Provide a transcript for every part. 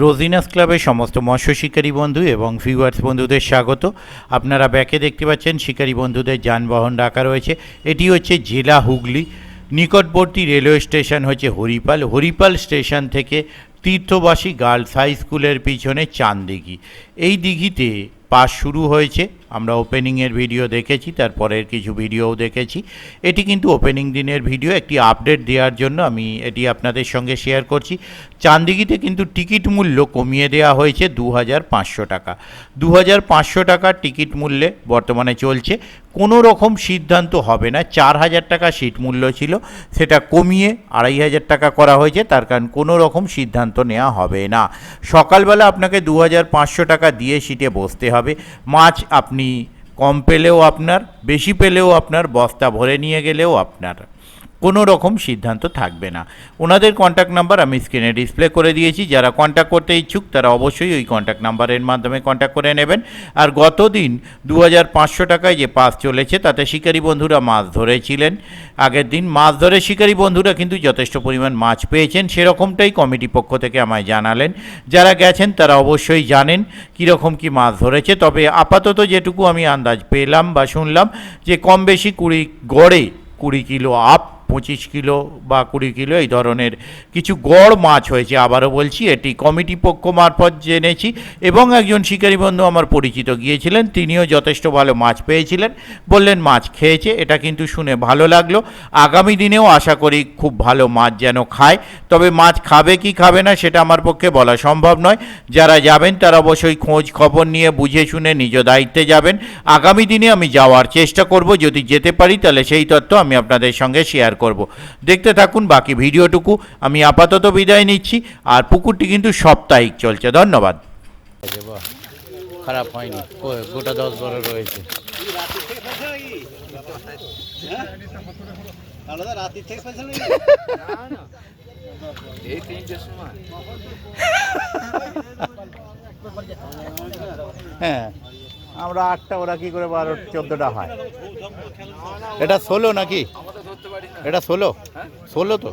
রোজিনাস ক্লাবের সমস্ত মৎস্য শিকারী বন্ধু এবং ভিউয়ার্স বন্ধুদের স্বাগত। আপনারা ব্যাকে দেখতে পাচ্ছেন শিকারী বন্ধুদের যানবাহন রাখা রয়েছে। এটি হচ্ছে জেলা হুগলি, নিকটবর্তী রেলওয়ে স্টেশন হচ্ছে হরিপাল। হরিপাল স্টেশন থেকে তীর্থবাসী গার্লস হাই স্কুলের পিছনে চাঁদদিঘি, এই দিঘিতে পাস শুরু হয়েছে। আমরা ওপেনিংয়ের ভিডিও দেখেছি, তারপরের কিছু ভিডিওও দেখেছি। এটি কিন্তু ওপেনিং দিনের ভিডিও, একটি আপডেট দেওয়ার জন্য আমি এটি আপনাদের সঙ্গে শেয়ার করছি। চাঁদদিঘিতে কিন্তু টিকিট মূল্য কমিয়ে দেওয়া হয়েছে 2500 টাকা। 2500 টাকার টিকিট মূল্যে বর্তমানে চলছে। কোনো রকম সিদ্ধান্ত হবে না। 4000 টাকা সিট মূল্য ছিল, সেটা কমিয়ে 2500 টাকা করা হয়েছে। তার কারণ কোনো রকম সিদ্ধান্ত নেওয়া হবে না। সকালবেলা আপনাকে 2500 টাকা দিয়ে সিটে বসতে হবে। মাছ আপনি কম পেলেও আপনার, বেশি পেলেও আপনার, বস্তা ভরে নিয়ে গেলেও আপনার, কোনো রকম সিদ্ধান্ত থাকবে না। ওনাদের কন্ট্যাক্ট নাম্বার আমি স্ক্রিনে ডিসপ্লে করে দিয়েছি। যারা কন্ট্যাক্ট করতে ইচ্ছুক তারা অবশ্যই ওই কন্ট্যাক্ট নাম্বারের মাধ্যমে কন্ট্যাক্ট করে নেবেন। আর গত দিন 2500 টাকায় যে পাস চলেছে তাতে শিকারী বন্ধুরা মাছ ধরেছিলেন। আগের দিন মাছ ধরে শিকারী বন্ধুরা কিন্তু যথেষ্ট পরিমাণ মাছ পেয়েছেন, সেরকমটাই কমিটি পক্ষ থেকে আমায় জানালেন। যারা গেছেন তারা অবশ্যই জানেন কীরকম কী মাছ ধরেছে। তবে আপাতত যেটুকু আমি আন্দাজ পেলাম বা শুনলাম যে কম বেশি গড়ে 20 কিলো আপ, 25 কিলো বা 20 কিলো এই ধরনের কিছু গড় মাছ হয়েছে। আবারও বলছি, এটি কমিটি পক্ষ মারফত জেনেছি এবং একজন শিকারী বন্ধু আমার পরিচিত গিয়েছিলেন, তিনিও যথেষ্ট ভালো মাছ পেয়েছিলেন, বললেন মাছ খেয়েছে। এটা কিন্তু শুনে ভালো লাগলো। আগামী দিনেও আশা করি খুব ভালো মাছ যেন খায়। তবে মাছ খাবে কি খাবে না সেটা আমার পক্ষে বলা সম্ভব নয়। যারা যাবেন তারা অবশ্যই খোঁজ খবর নিয়ে বুঝে শুনে নিজ দায়িত্বে যাবেন। আগামী দিনে আমি যাওয়ার চেষ্টা করব, যদি যেতে পারি তাহলে সেই তথ্য আমি আপনাদের সঙ্গে শেয়ার করব। দেখতে থাকুন বাকি ভিডিওটুকু। আমি আপাতত বিদায় নিচ্ছি। আর পুকুরটি কিন্তু সাপ্তাহিক চলছে। ধন্যবাদ। খারাপ হয়নি, গোটা 10-12 রয়েছে। হ্যাঁ, আমরা 8টা, ওরা কি করে 12-14টা হয়? এটা 16 নাকি? এটা 16 তো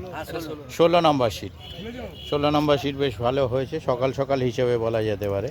16 নম্বর সিট। 16 নম্বর সিট বেশ ভালো হয়েছে, সকাল সকাল হিসেবে বলা যেতে পারে।